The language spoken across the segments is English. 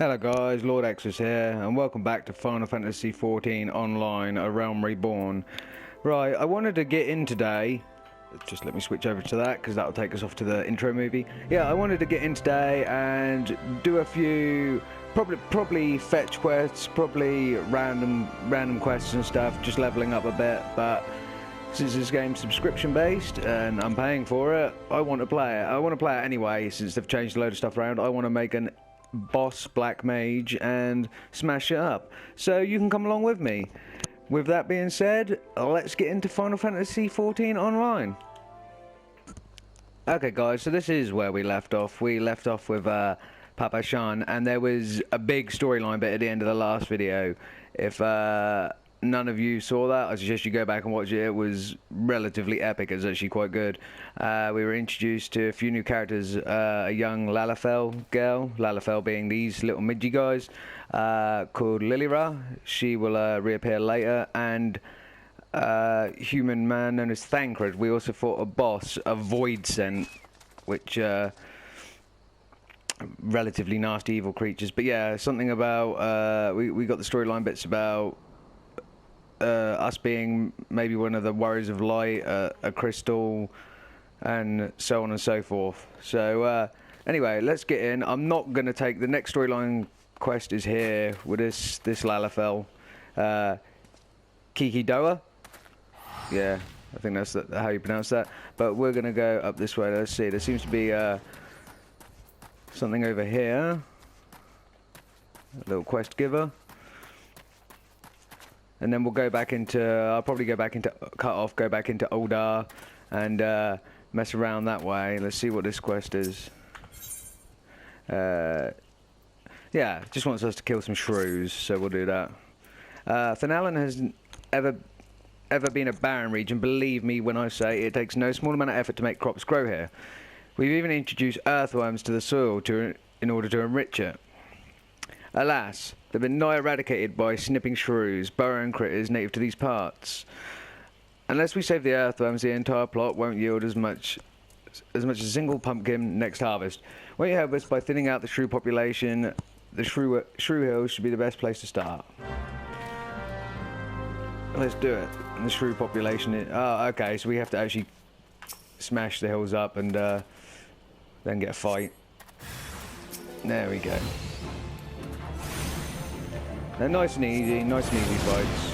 Hello guys, Lord Exus here, and welcome back to Final Fantasy XIV Online, A Realm Reborn. Right, I wanted to get in today, just let me switch over to that, because that'll take us off to the intro movie. Yeah, I wanted to get in today and do a few, probably fetch quests, probably random quests and stuff, just leveling up a bit, but since this game's subscription based and I'm paying for it, I want to play it. I want to play it anyway, since they've changed a load of stuff around. I want to make an boss black mage and smash it up, so you can come along with me. With that being said, let's get into Final Fantasy XIV Online. Okay guys, so this is where we left off. We left off with Papa Shan, and there was a big storyline bit at the end of the last video. If none of you saw that, I suggest you go back and watch it. It was relatively epic. It was actually quite good. We were introduced to a few new characters. A young Lalafell girl, Lalafell being these little midgy guys, called Lilira. She will reappear later. And human man known as Thancred. We also fought a boss, a Voidsent, which relatively nasty evil creatures. But yeah, something about we got the storyline bits about us being maybe one of the Warriors of Light, a crystal, and so on and so forth. So anyway, let's get in. I'm not going to take the next storyline quest is here with this Lalafell, Kiki Doa. Yeah, I think that's how you pronounce that. But we're going to go up this way. Let's see. There seems to be something over here. A little quest giver. And then we'll go back into, I'll probably go back into Cut Off, go back into Uldar, and mess around that way. Let's see what this quest is. Yeah, just wants us to kill some shrews, so we'll do that. Thanalan has ever been a barren region. Believe me when I say it takes no small amount of effort to make crops grow here. We've even introduced earthworms to the soil in order to enrich it. Alas, they've been nigh eradicated by snipping shrews, burrowing critters native to these parts. Unless we save the earthworms, the entire plot won't yield as much as a single pumpkin next harvest. Won't you help us by thinning out the shrew population? The shrew hills should be the best place to start. Let's do it. And the shrew population is... Oh, okay, so we have to actually smash the hills up and then get a fight. There we go. They're nice and easy fights.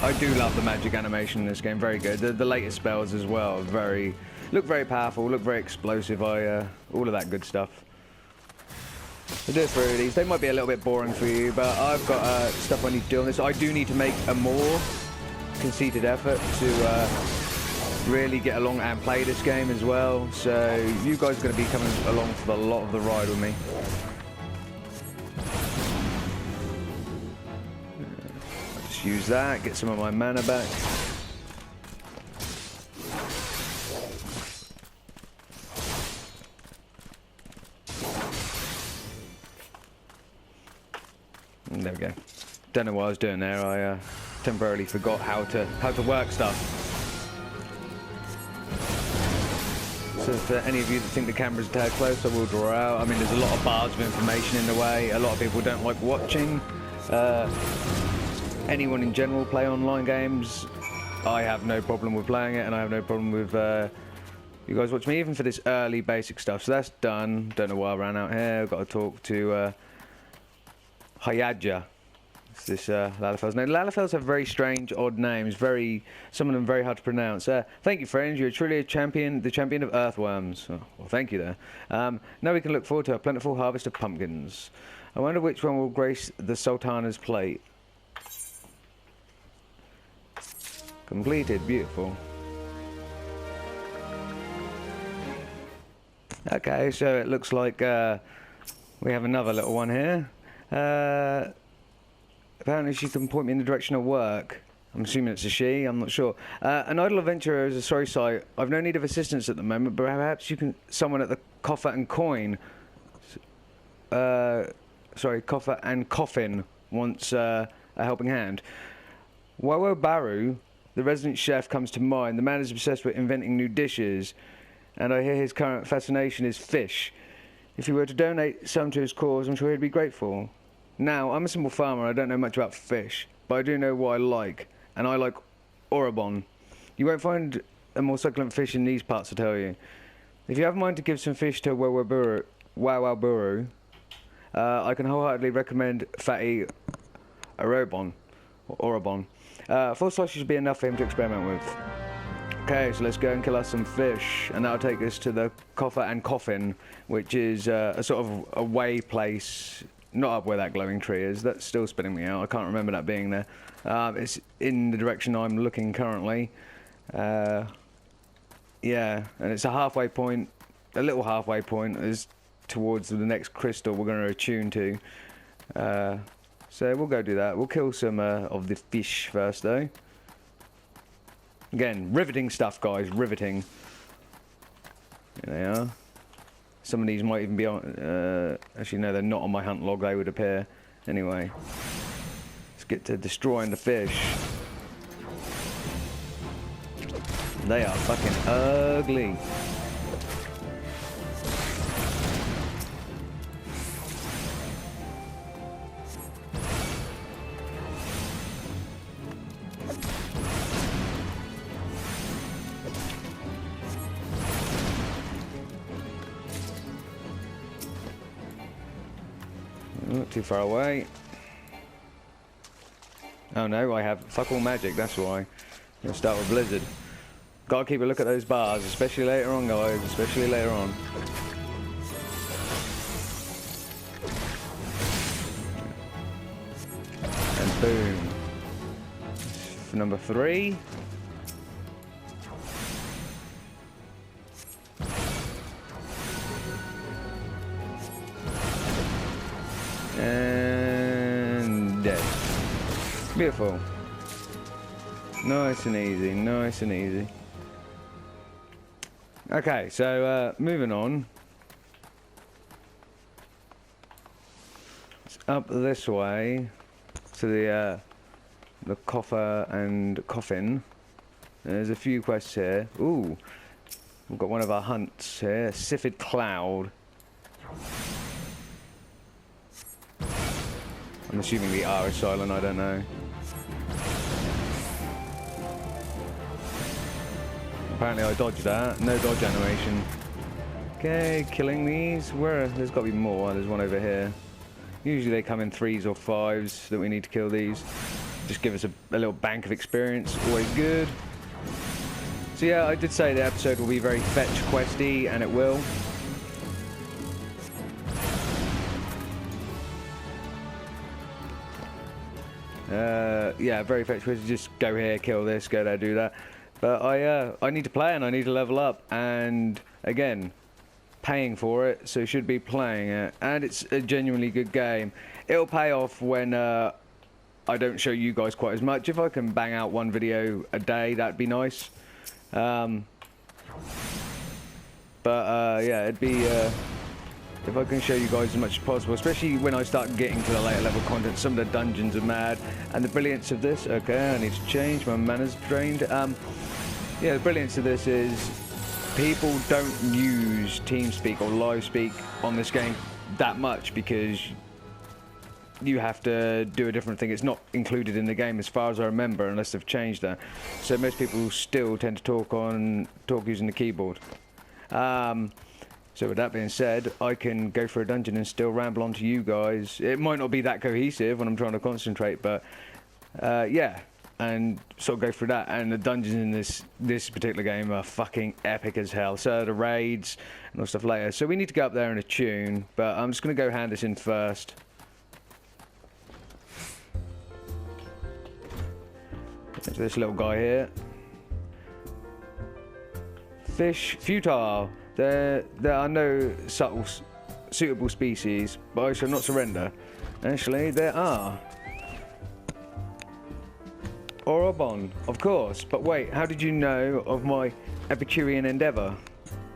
I do love the magic animation in this game, very good. The latest spells as well, look very powerful, look very explosive, all of that good stuff. We'll do it through these. They might be a little bit boring for you, but I've got stuff I need to do on this. I do need to make a more conceited effort to really get along and play this game as well, so you guys are going to be coming along for a lot of the ride with me. I'll just use that, get some of my mana back. And there we go. Don't know what I was doing there. I temporarily forgot how to work stuff. So for any of you that think the camera's a tad close, I will draw out. I mean, there's a lot of bars of information in the way. A lot of people don't like watching anyone in general play online games. I have no problem with playing it, and I have no problem with you guys watch me, even for this early basic stuff. So that's done. Don't know why I ran out here. I've got to talk to Hyadja. It's this Lalafell's name. Lalafells have very strange, odd names. Some of them very hard to pronounce. Thank you, friends. You're truly the champion of earthworms. Oh, well, thank you there. Now we can look forward to a plentiful harvest of pumpkins. I wonder which one will grace the Sultana's plate. Completed. Beautiful. Okay, so it looks like we have another little one here. Apparently she can point me in the direction of work. I'm assuming it's a she, I'm not sure. An idle adventurer is a sorry sight. I've no need of assistance at the moment, but perhaps you can... Someone at the Coffer and Coin... sorry, Coffer and Coffin wants a helping hand. Wowo Baru the resident chef comes to mind. The man is obsessed with inventing new dishes, and I hear his current fascination is fish. If he were to donate some to his cause, I'm sure he'd be grateful. Now, I'm a simple farmer, I don't know much about fish, but I do know what I like, and I like Orobon. You won't find a more succulent fish in these parts, I tell you. If you have a mind to give some fish to Wawaburu, I can wholeheartedly recommend Fatty Orobon. Full slice should be enough for him to experiment with. Okay, so let's go and kill us some fish, and that'll take us to the Coffer and Coffin, which is a sort of away place, not up where that glowing tree is. That's still spinning me out. I can't remember that being there. It's in the direction I'm looking currently. Yeah, and it's a halfway point, a little halfway point is towards the next crystal we're going to attune to. So we'll go do that. We'll kill some of the fish first, though. Again, riveting stuff, guys. Riveting. Here they are. Some of these might even be on... actually, no, they're not on my hunt log. They would appear. Anyway. Let's get to destroying the fish. They are fucking ugly. Not too far away. Oh no, I have fuck all magic, that's why. Let's start with Blizzard. Gotta keep a look at those bars, especially later on, guys, especially later on. And boom. For number 3. And dead. Beautiful. Nice and easy, nice and easy. Okay, so moving on. It's up this way to the Coffer and Coffin. There's a few quests here. Ooh, we've got one of our hunts here, Sifid Cloud. I'm assuming the R is silent, I don't know. Apparently I dodged that. No dodge animation. Okay, killing these. Where? There's got to be more. There's one over here. Usually they come in 3s or 5s that we need to kill these. Just give us a little bank of experience. Always good. So yeah, I did say the episode will be very fetch questy, and it will. Yeah, very fetch questy. Just go here, kill this, go there, do that. But I need to play and I need to level up, and again, paying for it, so should be playing it, and it's a genuinely good game. It'll pay off when I don't show you guys quite as much. If I can bang out one video a day, that'd be nice. Yeah, it'd be if I can show you guys as much as possible, especially when I start getting to the later level content. Some of the dungeons are mad, and the brilliance of this, okay, I need to change, my manners drained. Yeah, the brilliance of this is people don't use TeamSpeak or LiveSpeak on this game that much, because you have to do a different thing. It's not included in the game as far as I remember, unless they've changed that. So most people still tend to talk using the keyboard. So with that being said, I can go for a dungeon and still ramble on to you guys. It might not be that cohesive when I'm trying to concentrate, but yeah, and sort of go through that. And the dungeons in this particular game are fucking epic as hell. So the raids and all stuff later. So we need to go up there and attune, but I'm just going to go hand this in first. There's this little guy here. Fish futile. There are no suitable species, but I shall not surrender. Actually, there are. Orobon, of course. But wait, how did you know of my Epicurean endeavour?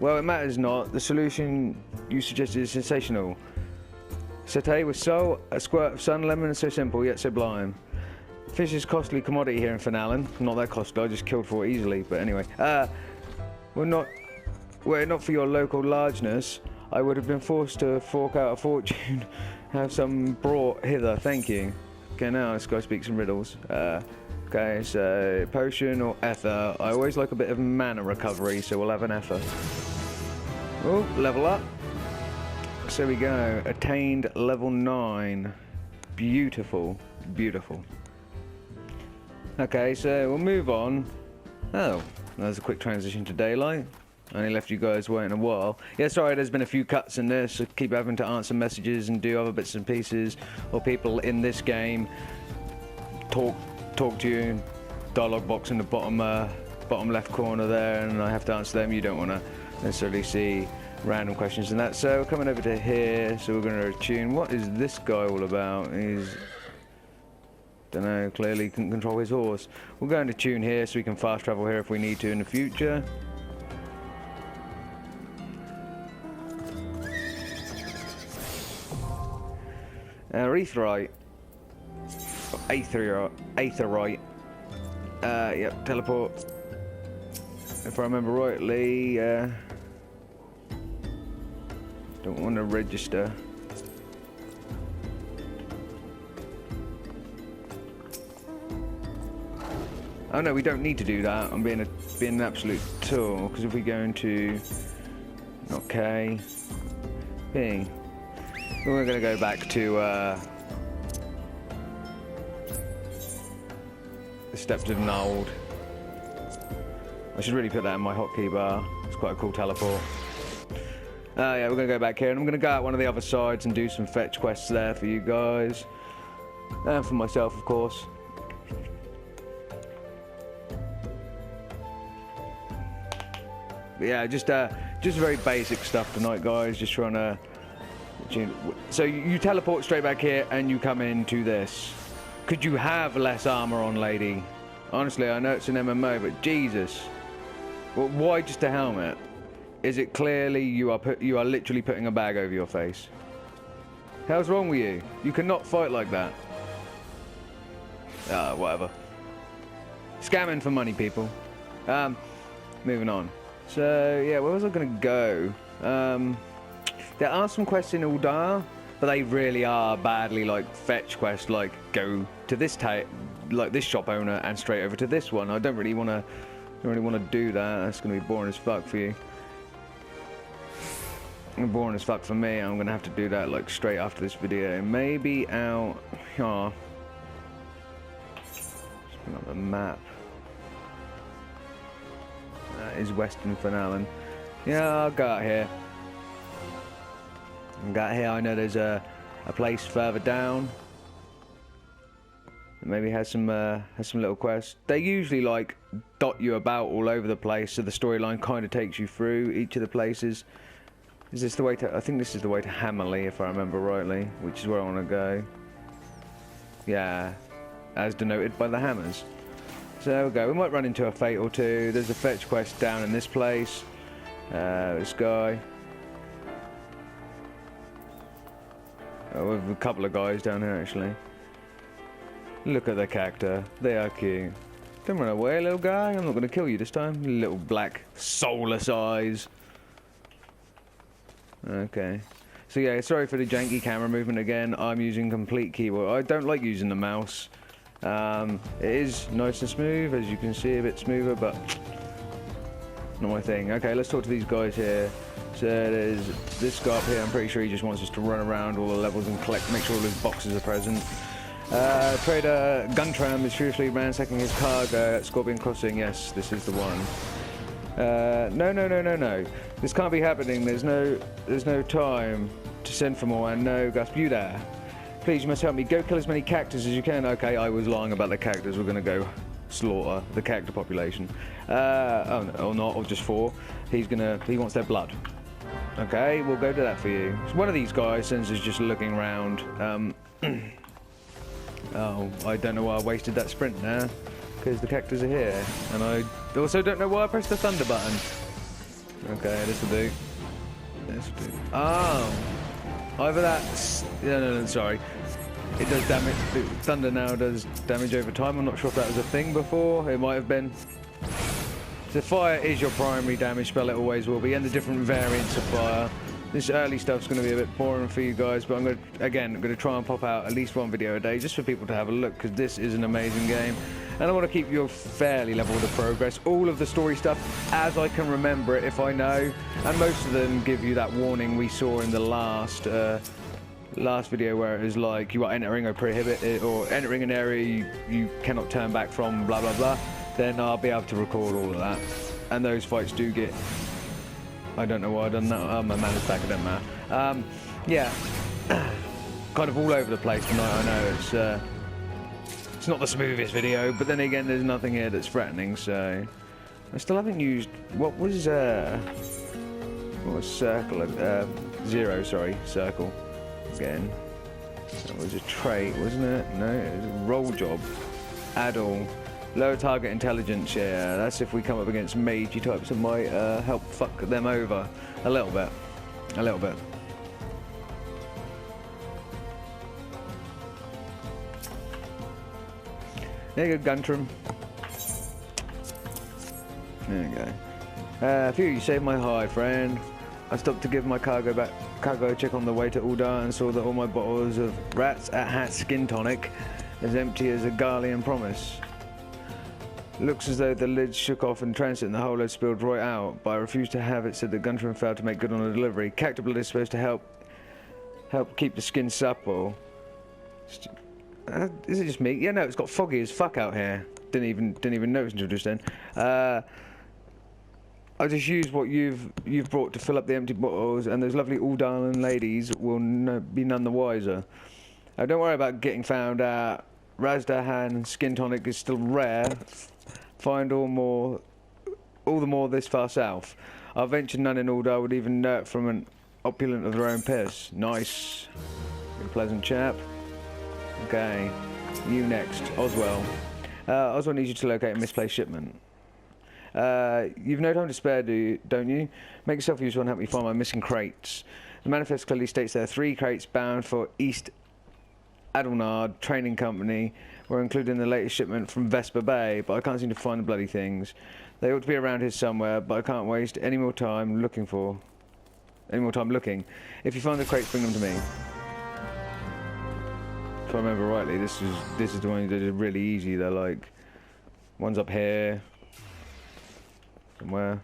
Well, it matters not. The solution you suggested is sensational. Satay with salt, a squirt of sun lemon, so simple yet sublime. Fish is costly commodity here in Finalen. Not that costly, I just killed 4 easily. But anyway, were it not for your local largeness, I would have been forced to fork out a fortune. Have some brought hither, thank you. Okay, now this guy speaks in riddles. Okay, so potion or ether. I always like a bit of mana recovery, so we'll have an ether. Oh, level up. So we go. Attained level 9. Beautiful, beautiful. Okay, so we'll move on. Oh, there's a quick transition to daylight. I only left you guys waiting a while. Yeah, sorry, there's been a few cuts in this. I keep having to answer messages and do other bits and pieces, or people in this game talk to you. Dialogue box in the bottom left corner there, and I have to answer them. You don't want to necessarily see random questions and that. So coming over to here, so we're going to tune. What is this guy all about? He's, don't know, clearly can control his horse. We're going to tune here so we can fast travel here if we need to in the future. Aetherite. Aetherite. Yep, teleport. If I remember rightly, don't want to register. Oh no, we don't need to do that. I'm being an absolute tool, because if we go into okay, ping, we're going to go back to the Steppes of Nald. I should really put that in my hotkey bar. It's quite a cool teleport. Yeah, we're going to go back here, and I'm going to go out one of the other sides and do some fetch quests there for you guys. And for myself, of course. But yeah, just very basic stuff tonight, guys. Just trying to... So you teleport straight back here, and you come into this. Could you have less armor on, lady? Honestly, I know it's an MMO, but Jesus. Well, why just a helmet? Is it clearly you are literally putting a bag over your face? Hell's wrong with you? You cannot fight like that. Whatever. Scamming for money, people. Moving on. So yeah, where was I gonna go? There are some quests in Ul'dah, but they really are badly like fetch quests, like go to this like this shop owner and straight over to this one. I don't really want to do that. That's gonna be boring as fuck for you. Boring as fuck for me. I'm gonna have to do that like straight after this video. Maybe out. Oh. Just bring up the map. That is Western Finalen. Yeah, I'll go out here. I know there's a place further down. Maybe has some little quests. They usually like dot you about all over the place, so the storyline kind of takes you through each of the places. Is this the way to? I think this is the way to Hammerley, if I remember rightly, which is where I want to go. Yeah, as denoted by the hammers. So there we go. We might run into a fate or two. There's a fetch quest down in this place. This guy. Oh, we have a couple of guys down here actually. Look at the cacta. They are cute. Don't run away, little guy. I'm not going to kill you this time. Little black soulless eyes. Okay. So yeah, sorry for the janky camera movement again. I'm using complete keyboard. I don't like using the mouse. It is nice and smooth, as you can see, a bit smoother, but not my thing. Okay, let's talk to these guys here. So there's this guy up here. I'm pretty sure he just wants us to run around all the levels and collect, make sure all his boxes are present. Trader Guntram is furiously ransacking his cargo at Scorpion Crossing. Yes, this is the one. No. This can't be happening. There's no time to send for more. And no, Gasp, you there. Please, you must help me. Go kill as many cactus as you can. Okay, I was lying about the cactus. We're going to go slaughter the cactus population. Oh, no, or not, or just 4. He wants their blood. Okay, we'll go do that for you. So one of these guys sends us just looking around. Oh, I don't know why I wasted that sprint now. Because the cactus are here. And I also don't know why I pressed the thunder button. Okay, this will do. This will do. Oh. Either that's... No, sorry. it does damage. Thunder now does damage over time. I'm not sure if that was a thing before. It might have been. So fire is your primary damage spell. It always will be, and the different variants of fire. This early stuff's going to be a bit boring for you guys, but I'm going to try and pop out at least one video a day just for people to have a look, because this is an amazing game. And I want to keep you fairly level with the progress. All of the story stuff as I can remember it, if I know. And most of them give you that warning we saw in the last video, where it was like you are entering a prohibited or entering an area you cannot turn back from, blah blah blah. Then I'll be able to record all of that. And those fights do get... I don't know why I done that. Oh, my man is back, it doesn't matter. Yeah. Kind of all over the place tonight, I know. It's not the smoothest video, but then again, there's nothing here that's threatening, so... I still haven't used... What was circle? Zero, sorry. Circle. Again. That was a trait, wasn't it? No, it was a roll job. Add all. Lower target intelligence, yeah, that's if we come up against magey types that might help fuck them over a little bit. A little bit. There you go, Guntram. There you go. Phew, you saved my hide, friend. I stopped to give my cargo check on the way to Uldar and saw that all my bottles of Rats at Hat Skin Tonic as empty as a Garlean promise. Looks as though the lid shook off in transit and the whole load spilled right out, but I refused to have it, said that Guntram failed to make good on the delivery. Cactus blood is supposed to help keep the skin supple. Is it just me? Yeah, no, it's got foggy as fuck out here. Didn't even notice until just then. I just used what you've brought to fill up the empty bottles, and those lovely Uldalan ladies will be none the wiser. Don't worry about getting found out. Razdahan Skin Tonic is still rare. Find all the more this far south. I'll venture none in Uldar would even know it from an opulent of their own piss. Nice. You're a pleasant chap. Okay. You next. Oswell. Oswell needs you to locate a misplaced shipment. You've no time to spare, don't you? Make yourself useful and help me find my missing crates. The manifest clearly states there are 3 crates bound for East Adelnard Training Company were included in the latest shipment from Vesper Bay, but I can't seem to find the bloody things. They ought to be around here somewhere, but I can't waste any more time looking. If you find the crates, bring them to me. If I remember rightly, this is the one that is really easy. They're like, one's up here, somewhere.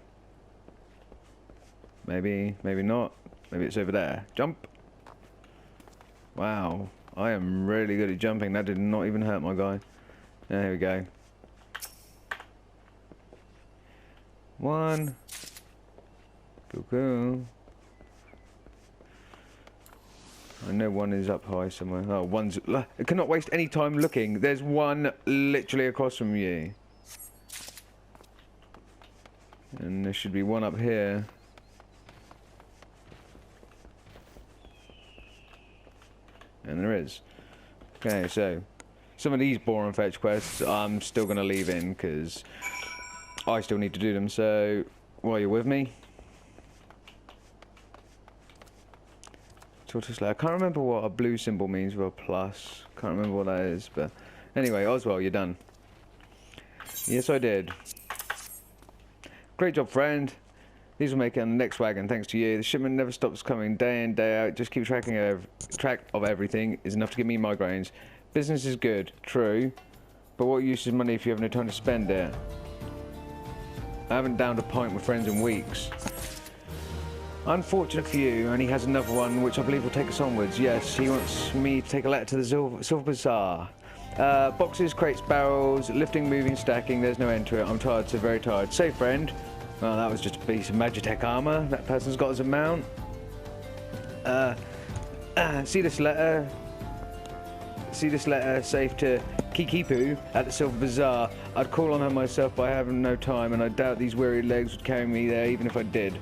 Maybe not. Maybe it's over there. Jump. Wow. I am really good at jumping. That did not even hurt my guy. There we go. 1. Cool. I know one is up high somewhere. Oh, one's... I cannot waste any time looking. There's one literally across from you. And there should be one up here. And there is. Okay, so some of these boring fetch quests I'm still going to leave in because I still need to do them. So, while you're with me, Tortoise Lair. I can't remember what a blue symbol means with a plus. Can't remember what that is, but anyway, Oswell, you're done. Yes, I did. Great job, friend. These will make it on the next wagon, thanks to you. The shipment never stops coming day in, day out. Just keep track of everything is enough to give me migraines. Business is good, true. But what use is money if you have no time to spend it? I haven't downed a pint with friends in weeks. Unfortunate for you, and he has another one which I believe will take us onwards. Yes, he wants me to take a letter to the Silver Bazaar. Boxes, crates, barrels, lifting, moving, stacking. There's no end to it. I'm tired, so very tired. Say, friend. Well, that was just a piece of Magitech armor that person's got as a mount. See this letter? Safe to Kikipu at the Silver Bazaar. I'd call on her myself, but I have no time, and I doubt these weary legs would carry me there, even if I did.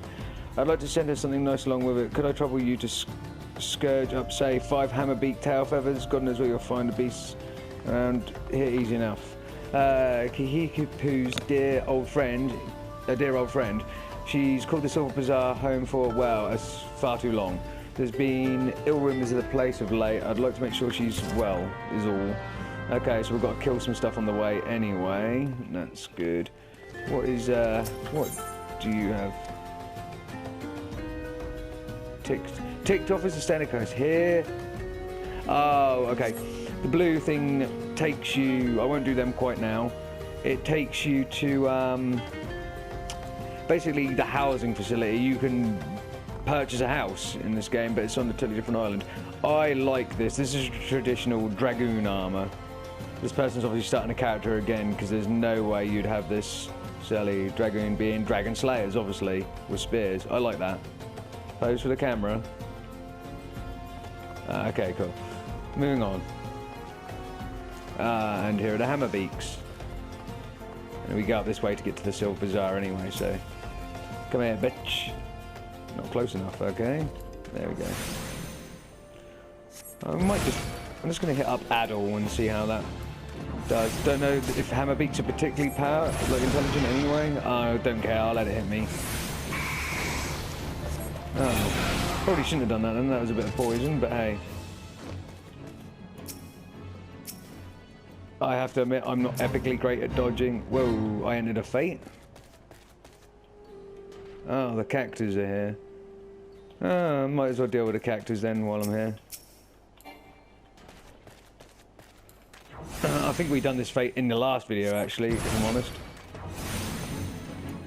I'd like to send her something nice along with it. Could I trouble you to scourge up, say, 5 hammer-beak tail feathers? God knows where you'll find the beasts around here easy enough. Kikipu's dear old friend. She's called the Silver Bazaar home for, well, as far too long. There's been ill rumors of the place of late. I'd like to make sure she's well, is all. Okay, so we've got to kill some stuff on the way anyway. That's good. What is, what do you have? Ticked off as a Stenicus here. Oh, okay. The blue thing takes you, I won't do them quite now. It takes you to, basically the housing facility. You can purchase a house in this game, but it's on a totally different island. I like this. This is traditional Dragoon armor. This person's obviously starting a character again, because there's no way you'd have this silly Dragoon being Dragon Slayers, obviously, with spears. I like that. Pose for the camera. Okay, cool. Moving on. And here are the hammer beaks. And we go up this way to get to the Silver Bazaar anyway, so... Come here, bitch. Not close enough, okay. There we go. I'm just going to hit up Adol and see how that does. Don't know if hammer beaks are particularly intelligent anyway. I don't care, I'll let it hit me. Oh, probably shouldn't have done that then, that was a bit of poison, but hey. I have to admit, I'm not epically great at dodging. Whoa, I entered a fate? Oh, the cactus are here. Oh, might as well deal with the cactus then while I'm here. I think we've done this fate in the last video actually, if I'm honest.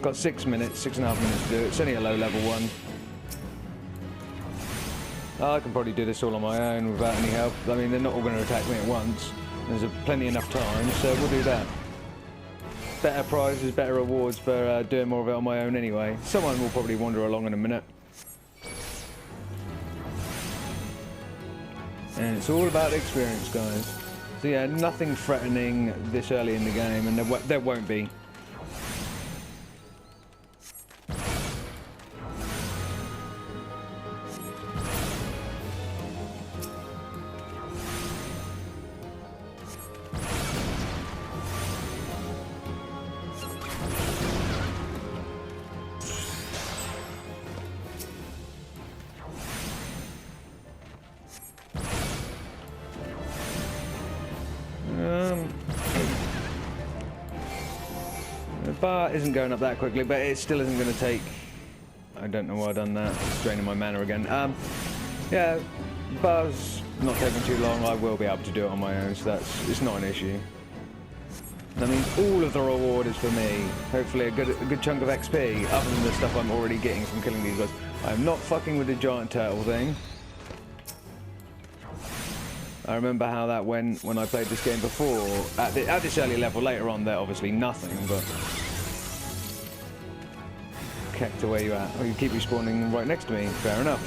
Got 6 minutes, 6.5 minutes to do it. It's only a low level one. I can probably do this all on my own without any help. I mean, they're not all going to attack me at once. There's plenty enough time, so we'll do that. Better prizes, better rewards for doing more of it on my own anyway. Someone will probably wander along in a minute. And it's all about experience, guys. So yeah, nothing threatening this early in the game, and there won't be. The bar isn't going up that quickly, but it still isn't going to take... I don't know why I've done that. It's draining my mana again. Yeah, bar's not taking too long. I will be able to do it on my own, so it's not an issue. That means all of the reward is for me. Hopefully a good chunk of XP, other than the stuff I'm already getting from killing these guys. I'm not fucking with the giant turtle thing. I remember how that went when I played this game before. At this early level, later on, they're obviously nothing, but... Kekta, where you at? Oh, you keep respawning right next to me. Fair enough.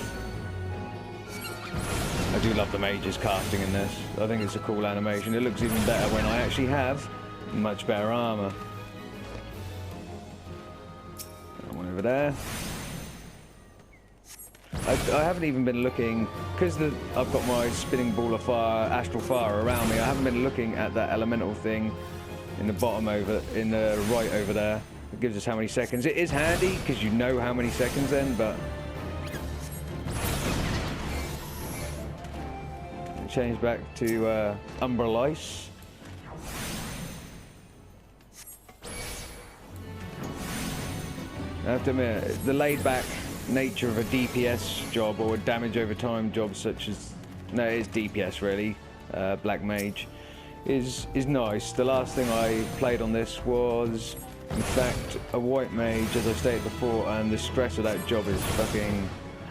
I do love the mages casting in this. I think it's a cool animation. It looks even better when I actually have much better armor. One over there. I haven't even been looking, because I've got my spinning ball of fire, astral fire around me. I haven't been looking at that elemental thing in the bottom in the right over there. It gives us how many seconds. It is handy because you know how many seconds then, but change back to Umbral Ice. I have to admit, the laid-back nature of a DPS job or a damage over time job such as, no, it is DPS really, Black Mage, is nice. The last thing I played on this was, in fact, a White Mage, as I stated before, and the stress of that job is fucking,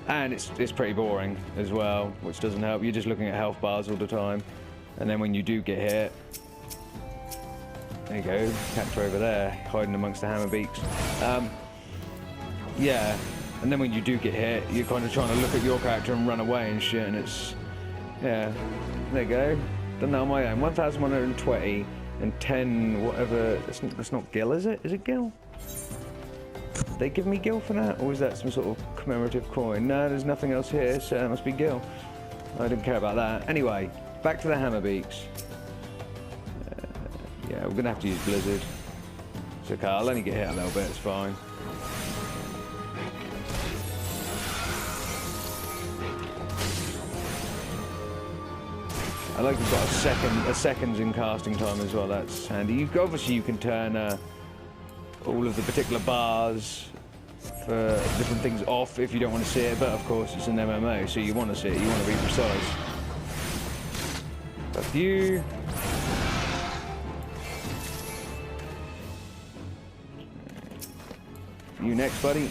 and it's pretty boring as well, which doesn't help. You're just looking at health bars all the time, and then when you do get hit, there you go, Cacta over there, hiding amongst the hammer beaks. Yeah. And then when you do get hit, you're kind of trying to look at your character and run away and shit, and it's... Yeah. There you go. Done that on my own. 1,120 and 10 whatever... That's not Gil, is it? Is it Gil? Did they give me Gil for that? Or is that some sort of commemorative coin? No, there's nothing else here, so it must be Gil. I didn't care about that. Anyway, back to the hammer beaks. Yeah, we're going to have to use Blizzard. It's okay, I'll only get hit a little bit, it's fine. I like we've got a seconds in casting time as well. That's handy. Obviously you can turn all of the particular bars for different things off if you don't want to see it, but of course it's an MMO, so you want to see it, you want to be precise. Fuck you. You next, buddy.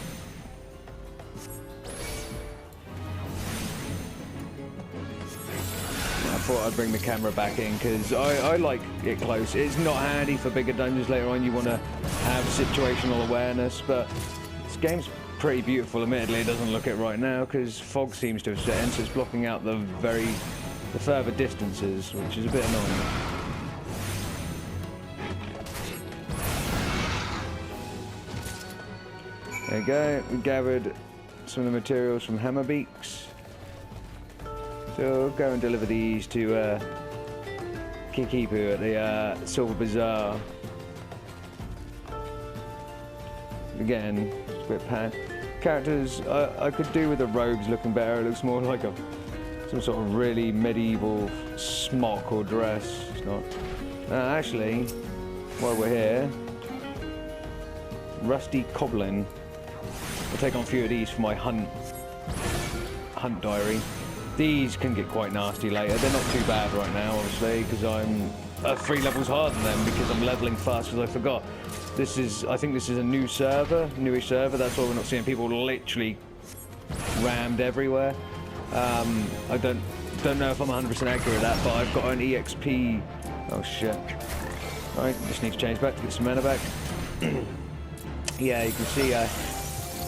I thought I'd bring the camera back in because I like it close. It's not handy for bigger dungeons later on. You want to have situational awareness, but this game's pretty beautiful. Admittedly, it doesn't look it right now because fog seems to have set in, so it's blocking out the further distances, which is a bit annoying. There you go. We gathered some of the materials from Hammerbeaks. So go and deliver these to Kikipu at the Silver Bazaar. Again, it's a bit pan. Characters, I could do with the robes looking better. It looks more like some sort of really medieval smock or dress. It's not. Actually, while we're here, Rusty Coblin. I'll take on a few of these for my hunt diary. These can get quite nasty later. They're not too bad right now, obviously, because I'm 3 levels higher than them because I'm leveling fast because I forgot. I think this is a newish server. That's why we're not seeing people literally rammed everywhere. I don't know if I'm 100% accurate at that, but I've got an EXP. Oh shit! Right, just need to change back to get some mana back. Yeah, you can see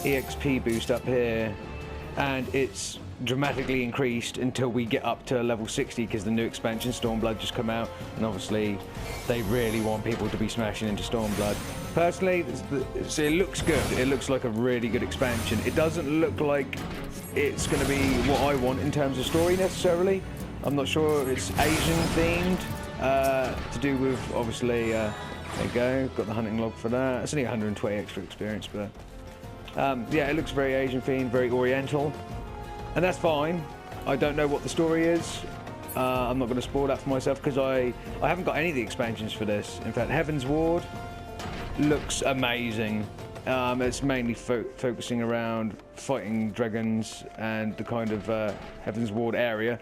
EXP boost up here, and it's dramatically increased until we get up to level 60 because the new expansion Stormblood just come out, and obviously they really want people to be smashing into Stormblood. Personally, it looks good. It looks like a really good expansion. It doesn't look like it's going to be what I want in terms of story necessarily. I'm not sure. It's Asian themed, to do with obviously. There you go. Got the hunting log for that. It's only 120 extra experience, but yeah, it looks very Asian themed, very Oriental. And that's fine. I don't know what the story is. I'm not going to spoil that for myself because I haven't got any of the expansions for this. In fact, Heaven's Ward looks amazing. It's mainly focusing around fighting dragons and the kind of Heaven's Ward area.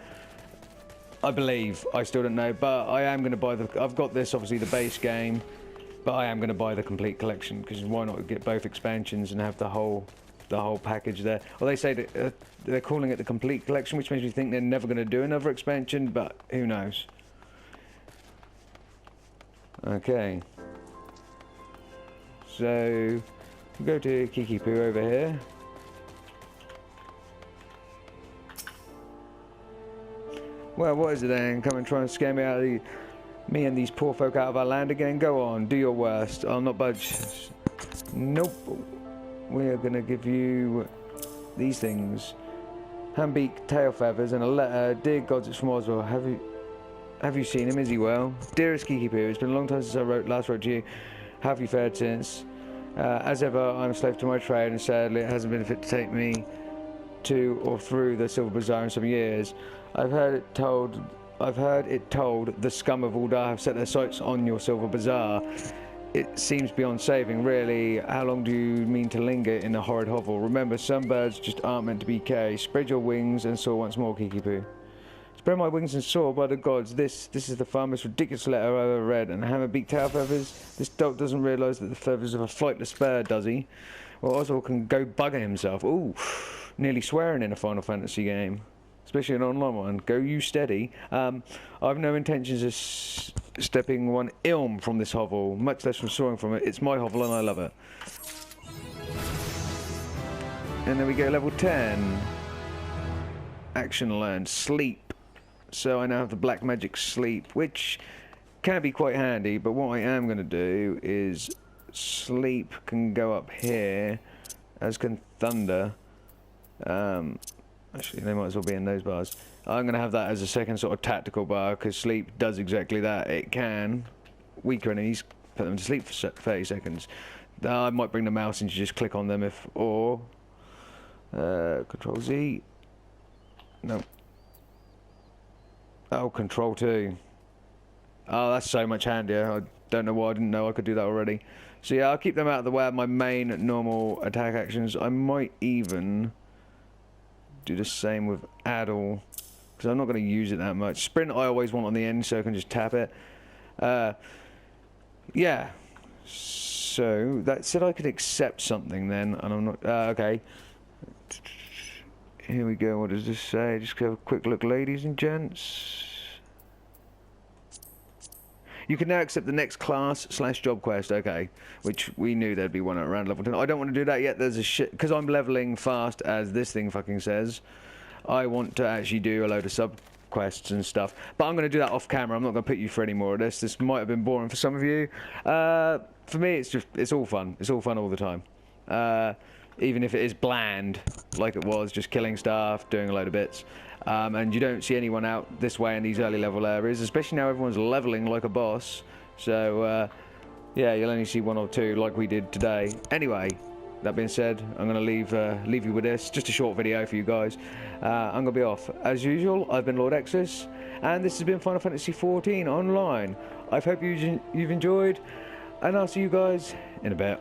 I believe. I still don't know, but I am going to buy I've got this, obviously, the base game, but I am going to buy the complete collection because why not get both expansions and have the whole package there. Well, they say that they're calling it the complete collection, which makes me think they're never going to do another expansion, but who knows. Okay. So, we'll go to Kikipu over here. Well, what is it then? Come and try and scare me and these poor folk out of our land again? Go on, do your worst. I'll not budge. Nope. We are going to give you these things. Handbeak, tail feathers, and a letter. Dear gods, it's from Oswald. Have you seen him? Is he well? Dearest Kikipu, it's been a long time since I last wrote to you. How have you fared since? As ever, I'm a slave to my trade, and sadly it hasn't been fit to take me to or through the Silver Bazaar in some years. I've heard it told the scum of Ul'dah have set their sights on your Silver Bazaar. It seems beyond saving, really. How long do you mean to linger in the horrid hovel? Remember, some birds just aren't meant to be caged. Spread your wings and soar once more, Kikipu. Spread my wings and soar, by the gods. This is the far most ridiculous letter I've ever read. And Hammerbeak tail feathers? This dolt doesn't realise that the feathers of a flightless bird, does he? Well, Oswald can go bugger himself. Ooh, nearly swearing in a Final Fantasy game. Especially an online one. Go you steady. I've no intentions of stepping one ilm from this hovel, much less from soaring from it. It's my hovel and I love it. And then we go level 10. Action learned. Sleep. So I now have the black magic sleep, which can be quite handy, but what I am going to do is sleep can go up here, as can thunder. Actually, they might as well be in those bars. I'm going to have that as a second sort of tactical bar, because sleep does exactly that. It can weaker enemies, put them to sleep for 30 seconds. I might bring the mouse in to just click on them or Control Z. No. Oh, Control 2. Oh, that's so much handier. I don't know why I didn't know I could do that already. So yeah, I'll keep them out of the way of my main normal attack actions. I might even do the same with Addle, because I'm not going to use it that much. Sprint I always want on the end so I can just tap it. Yeah. So that said I could accept something then, and I'm not... okay. Here we go. What does this say? Just have a quick look, ladies and gents. You can now accept the next class/job quest, okay. Which we knew there'd be one at around level 10. I don't want to do that yet, there's a shit... Because I'm leveling fast, as this thing fucking says. I want to actually do a load of sub-quests and stuff. But I'm going to do that off camera, I'm not going to put you through any more of this. This might have been boring for some of you. For me, it's all fun. It's all fun all the time. Even if it is bland, like it was, just killing stuff, doing a load of bits. And you don't see anyone out this way in these early level areas, especially now everyone's leveling like a boss. So, yeah, you'll only see 1 or 2 like we did today. Anyway, that being said, I'm going to leave you with this. Just a short video for you guys. I'm going to be off. As usual, I've been Lord Exus, and this has been Final Fantasy XIV Online. I hope you've enjoyed, and I'll see you guys in a bit.